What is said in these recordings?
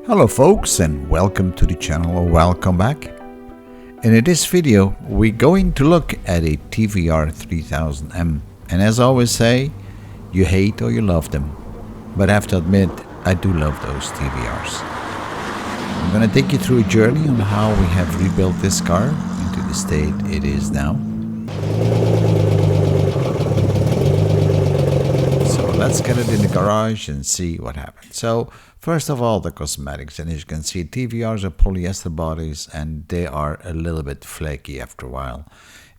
Hello folks, and welcome to the channel, or welcome back. And in this video we're going to look at a TVR 3000M, and as I always say, you hate or you love them, but I have to admit I do love those TVRs. I'm going to take you through a journey on how we have rebuilt this car into the state it is now. So let's get it in the garage and see what happened. So first of all, the cosmetics, and as you can see, TVRs are polyester bodies and they are a little bit flaky after a while.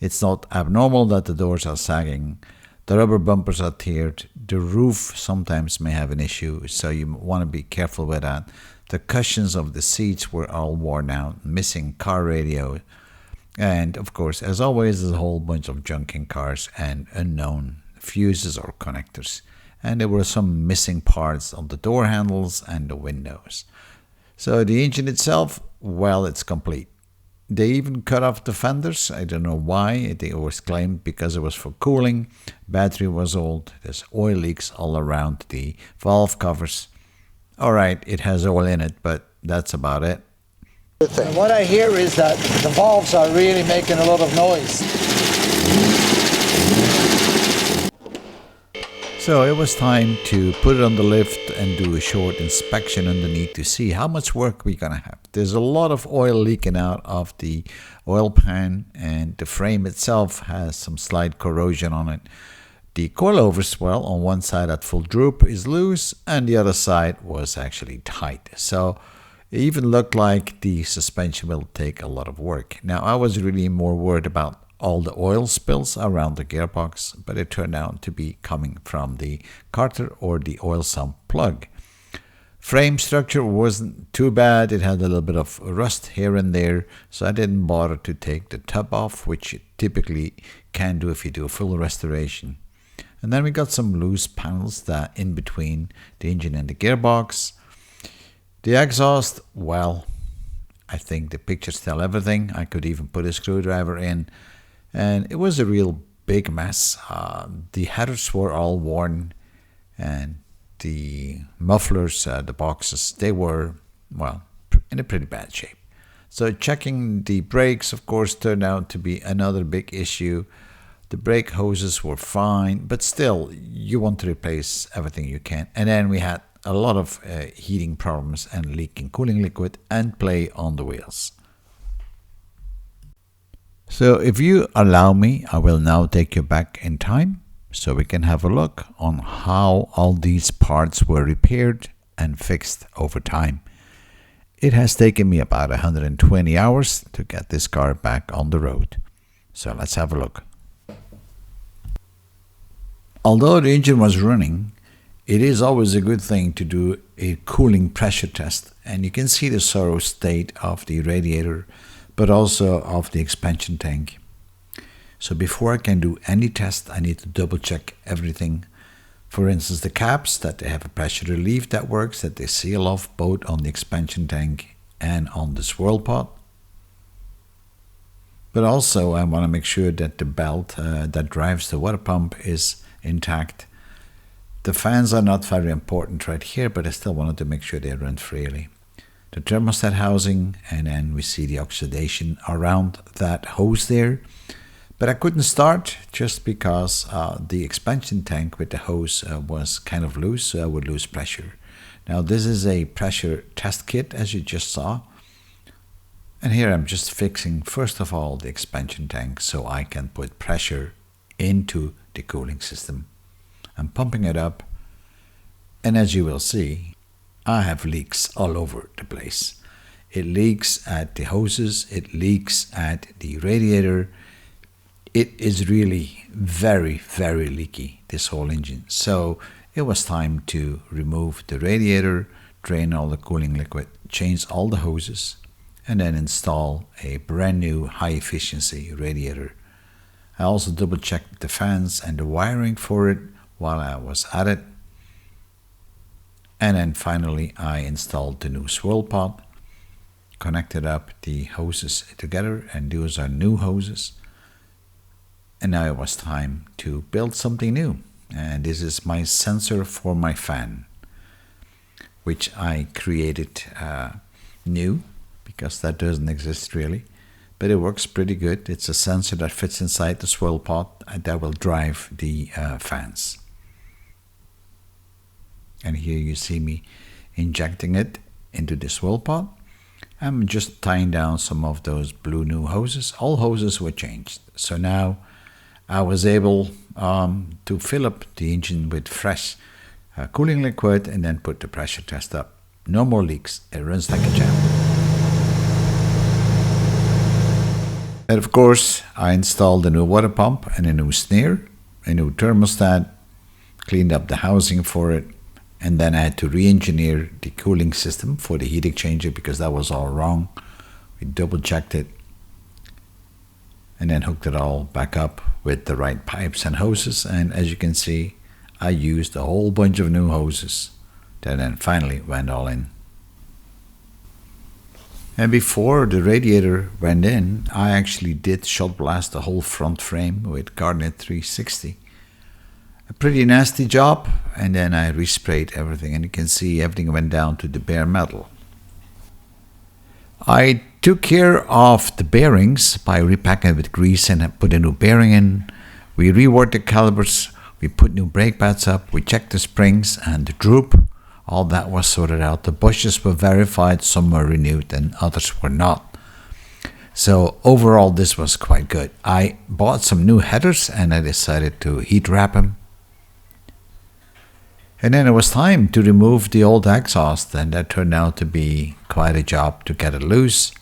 It's not abnormal that the doors are sagging, the rubber bumpers are teared, the roof sometimes may have an issue, so you want to be careful with that. The cushions of the seats were all worn out, missing car radio, and of course, as always, there's a whole bunch of junk in cars and unknown fuses or connectors. And there were some missing parts on the door handles and the windows. So the engine itself, well, it's complete. They even cut off the fenders. I don't know why. It was claimed because it was for cooling. Battery was old. There's oil leaks all around the valve covers. All right, it has oil in it, but that's about it. What I hear is that the valves are really making a lot of noise. So it was time to put it on the lift and do a short inspection underneath to see how much work we're gonna have. There's a lot of oil leaking out of the oil pan, and the frame itself has some slight corrosion on it. The coilovers, well, on one side at full droop is loose and the other side was actually tight. So it even looked like the suspension will take a lot of work. Now I was really more worried about all the oil spills around the gearbox, but it turned out to be coming from the carter or the oil sump plug. Frame structure wasn't too bad. It had a little bit of rust here and there, so I didn't bother to take the tub off, which you typically can do if you do a full restoration. And then we got some loose panels that in between the engine and the gearbox. The exhaust, well, I think the pictures tell everything. I could even put a screwdriver in. And it was a real big mess. The headers were all worn, and the mufflers, the boxes, they were, well, in a pretty bad shape. So checking the brakes, of course, turned out to be another big issue. The brake hoses were fine, but still, you want to replace everything you can. And then we had a lot of heating problems and leaking cooling liquid and play on the wheels. So if you allow me, I will now take you back in time so we can have a look on how all these parts were repaired and fixed over time. It has taken me about 120 hours to get this car back on the road. So let's have a look. Although the engine was running, it is always a good thing to do a cooling pressure test, and you can see the thorough state of the radiator, but also of the expansion tank. So before I can do any test, I need to double check everything. For instance, the caps, that they have a pressure relief that works, that they seal off both on the expansion tank and on the swirl pot. But also I want to make sure that the belt that drives the water pump is intact. The fans are not very important right here, but I still wanted to make sure they run freely. The thermostat housing, and then we see the oxidation around that hose there. But I couldn't start just because the expansion tank with the hose was kind of loose, so I would lose pressure. Now this is a pressure test kit, as you just saw. And here I'm just fixing, first of all, the expansion tank so I can put pressure into the cooling system. I'm pumping it up, and as you will see, I have leaks all over the place. It leaks at the hoses, it leaks at the radiator. It is really very, very leaky, this whole engine. So it was time to remove the radiator, drain all the cooling liquid, change all the hoses, and then install a brand new high efficiency radiator. I also double checked the fans and the wiring for it while I was at it. And then finally I installed the new swirl pot, connected up the hoses together, and those are new hoses. And now it was time to build something new. And this is my sensor for my fan. which I created new, because that doesn't exist really. But it works pretty good. It's a sensor that fits inside the swirl pot and that will drive the fans. And here you see me injecting it into the swirl pot. I'm just tying down some of those blue new hoses. All hoses were changed. So now I was able to fill up the engine with fresh cooling liquid and then put the pressure test up. No more leaks. It runs like a champ. And of course, I installed a new water pump and a new snare, a new thermostat, cleaned up the housing for it, and then I had to re-engineer the cooling system for the heat exchanger because that was all wrong. We double-checked it and then hooked it all back up with the right pipes and hoses. And as you can see, I used a whole bunch of new hoses that then finally went all in. And before the radiator went in, I actually did shot blast the whole front frame with Garnet 360. A pretty nasty job, and then I resprayed everything, and you can see everything went down to the bare metal. I took care of the bearings by repacking it with grease and I put a new bearing in. We reworked the calipers, we put new brake pads up, we checked the springs and the droop. All that was sorted out. The bushes were verified, some were renewed and others were not. So overall this was quite good. I bought some new headers and I decided to heat wrap them. And then it was time to remove the old exhaust, and that turned out to be quite a job to get it loose.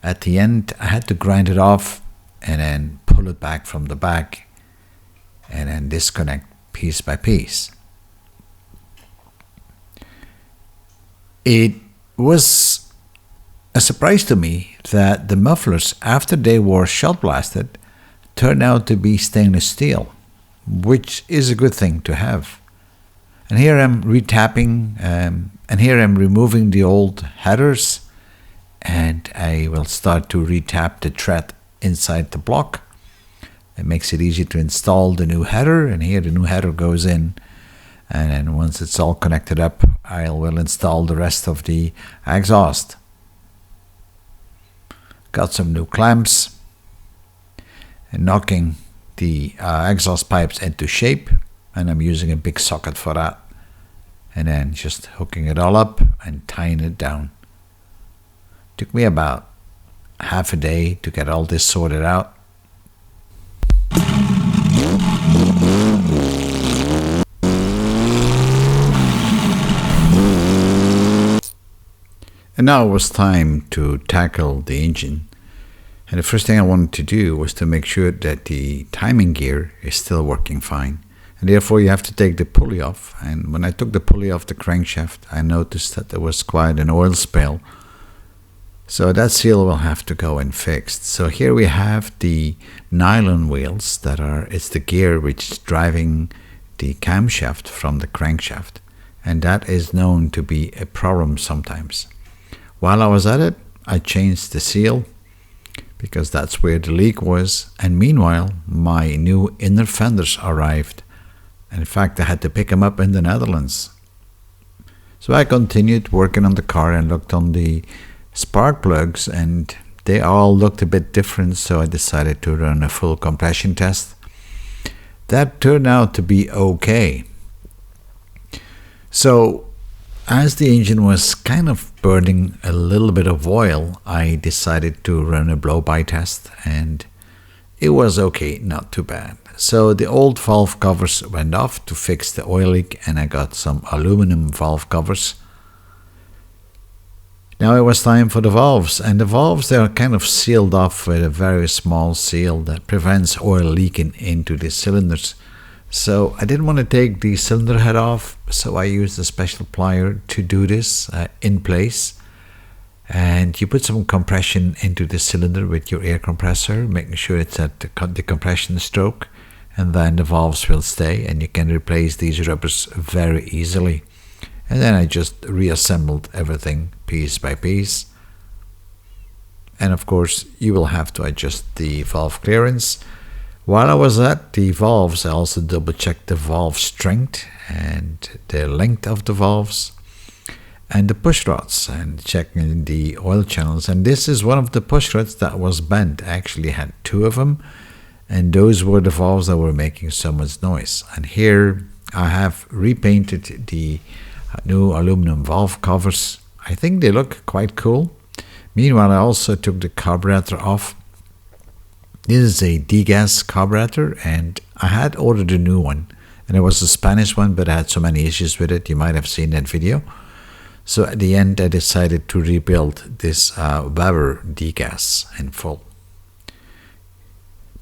At the end I had to grind it off and then pull it back from the back and then disconnect piece by piece. It was a surprise to me that the mufflers, after they were shot blasted, turned out to be stainless steel, which is a good thing to have. And here I'm retapping, and here I'm removing the old headers, and I will start to retap the thread inside the block. It makes it easy to install the new header, and here the new header goes in. And then once it's all connected up, I will install the rest of the exhaust. Got some new clamps and knocking the exhaust pipes into shape, and I'm using a big socket for that. And then just hooking it all up and tying it down. Took me about half a day to get all this sorted out. And now it was time to tackle the engine. And the first thing I wanted to do was to make sure that the timing gear is still working fine. And therefore you have to take the pulley off. And when I took the pulley off the crankshaft, I noticed that there was quite an oil spill. So that seal will have to go and fixed. So here we have the nylon wheels it's the gear which is driving the camshaft from the crankshaft. And that is known to be a problem sometimes. While I was at it, I changed the seal because that's where the leak was. And meanwhile, my new inner fenders arrived. And in fact, I had to pick them up in the Netherlands. So I continued working on the car and looked on the spark plugs, and they all looked a bit different. So I decided to run a full compression test. That turned out to be okay. So as the engine was kind of burning a little bit of oil, I decided to run a blow-by test, and it was okay, not too bad. So the old valve covers went off to fix the oil leak, and I got some aluminum valve covers. Now it was time for the valves, and the valves, they are kind of sealed off with a very small seal that prevents oil leaking into the cylinders. So I didn't want to take the cylinder head off, so I used a special plier to do this in place. And you put some compression into the cylinder with your air compressor, making sure it's at the compression stroke, and then the valves will stay, and you can replace these rubbers very easily. And then I just reassembled everything piece by piece. And of course, you will have to adjust the valve clearance. While I was at the valves, I also double checked the valve strength and the length of the valves. and the push rods and checking the oil channels. And this is one of the push rods that was bent. I actually had two of them, and those were the valves that were making so much noise. And here I have repainted the new aluminum valve covers. I think they look quite cool. Meanwhile, I also took the carburetor off. This is a degas carburetor, and I had ordered a new one, and it was a Spanish one, but I had so many issues with it. You might have seen that video. So at the end, I decided to rebuild this Weber degas in full.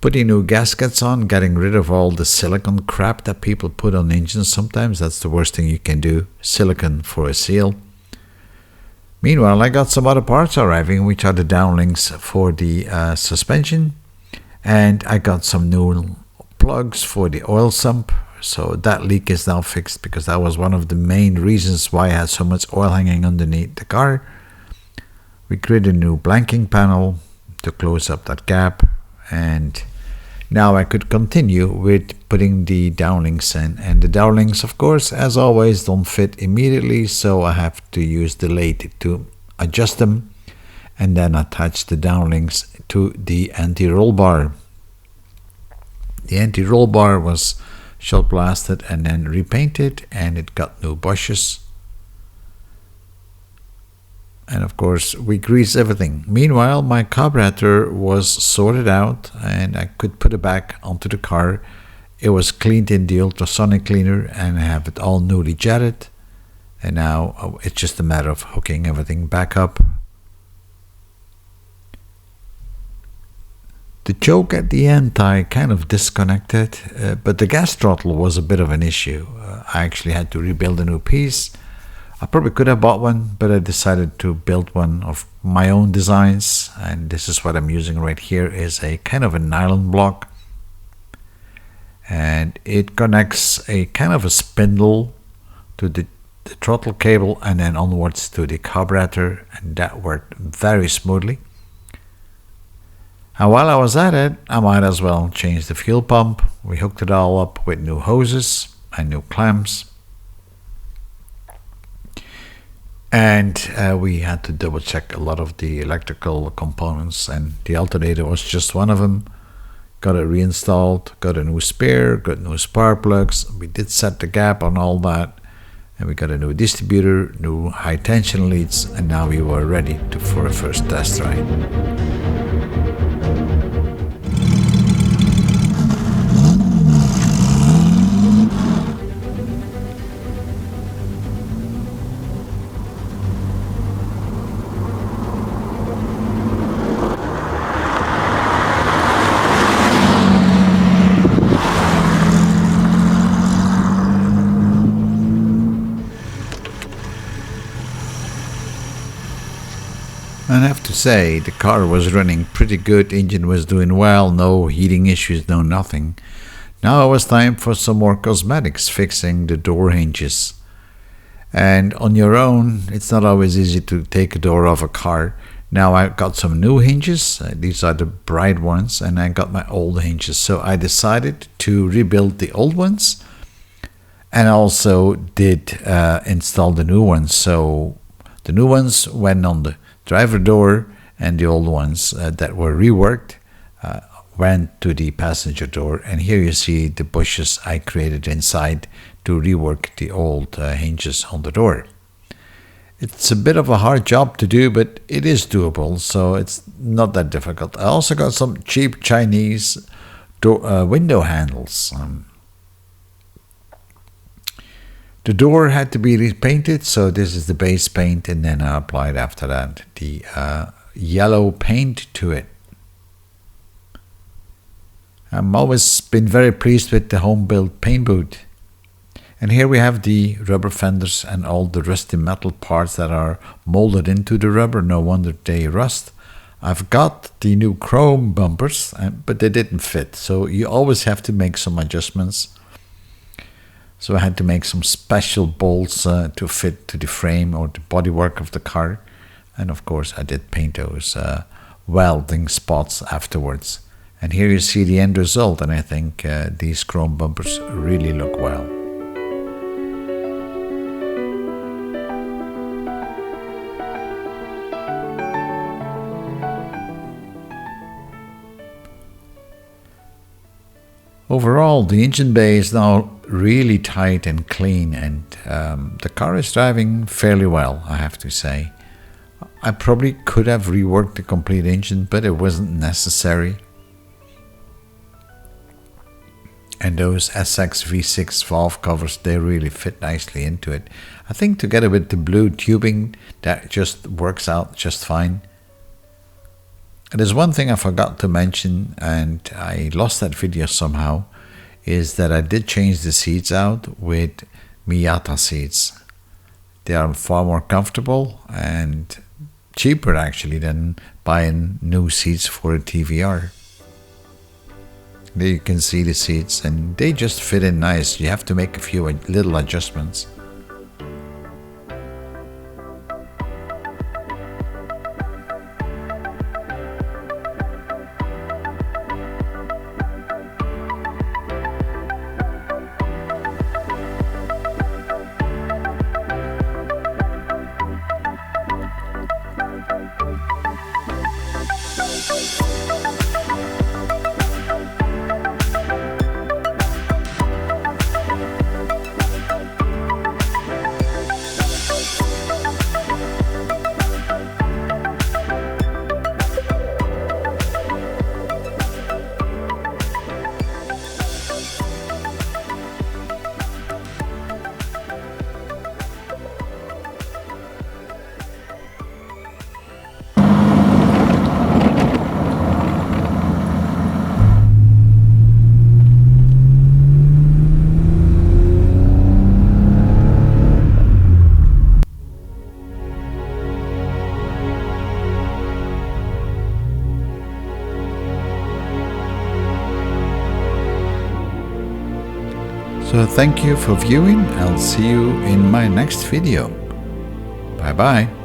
Putting new gaskets on, getting rid of all the silicone crap that people put on engines sometimes. That's the worst thing you can do, silicone for a seal. Meanwhile, I got some other parts arriving, which are the downlinks for the suspension. And I got some new plugs for the oil sump. So that leak is now fixed, because that was one of the main reasons why I had so much oil hanging underneath the car. We created a new blanking panel to close up that gap, and now I could continue with putting the downlinks in. And the downlinks, of course, as always, don't fit immediately, so I have to use the lathe to adjust them and then attach the downlinks to the anti-roll bar. The anti-roll bar was shot blasted and then repainted, and it got new bushes. And of course, we grease everything. Meanwhile, my carburetor was sorted out, and I could put it back onto the car. It was cleaned in the ultrasonic cleaner, and I have it all newly jetted. And now it's just a matter of hooking everything back up. The choke at the end I kind of disconnected, but the gas throttle was a bit of an issue. I actually had to rebuild a new piece. I probably could have bought one, but I decided to build one of my own designs, and this is what I'm using right here. Is a kind of a nylon block, and it connects a kind of a spindle to the throttle cable and then onwards to the carburetor, and that worked very smoothly. And while I was at it, I might as well change the fuel pump. We hooked it all up with new hoses and new clamps. And we had to double check a lot of the electrical components, and the alternator was just one of them. Got it reinstalled, got a new spare, got new spark plugs. We did set the gap on all that, and we got a new distributor, new high tension leads, and now we were ready for a first test ride. And I have to say, the car was running pretty good, engine was doing well, no heating issues, no nothing. Now it was time for some more cosmetics, fixing the door hinges. And on your own, it's not always easy to take a door off a car. Now I got some new hinges, these are the bright ones, and I got my old hinges. So I decided to rebuild the old ones, and also did install the new ones. So the new ones went on the driver door, and the old ones that were reworked went to the passenger door. And here you see the bushes I created inside to rework the old hinges on the door. It's a bit of a hard job to do, but it is doable, so it's not that difficult. I also got some cheap Chinese window handles. The door had to be repainted, so this is the base paint, and then I applied after that the yellow paint to it. I've always been very pleased with the home-built paint booth. And here we have the rubber fenders and all the rusty metal parts that are molded into the rubber. No wonder they rust. I've got the new chrome bumpers, but they didn't fit, so you always have to make some adjustments. So I had to make some special bolts to fit to the frame or the bodywork of the car. And of course I did paint those welding spots afterwards. And here you see the end result, and I think these chrome bumpers really look well. Overall, the engine bay is now really tight and clean, and the car is driving fairly well, I have to say. I probably could have reworked the complete engine, but it wasn't necessary. And those SX V6 valve covers, they really fit nicely into it. I think together with the blue tubing, that just works out just fine. And there's one thing I forgot to mention, and I lost that video somehow, is that I did change the seats out with Miyata seats. They are far more comfortable and cheaper actually than buying new seats for a TVR. There you can see the seats, and they just fit in nice. You have to make a few little adjustments. So thank you for viewing. I'll see you in my next video. Bye bye.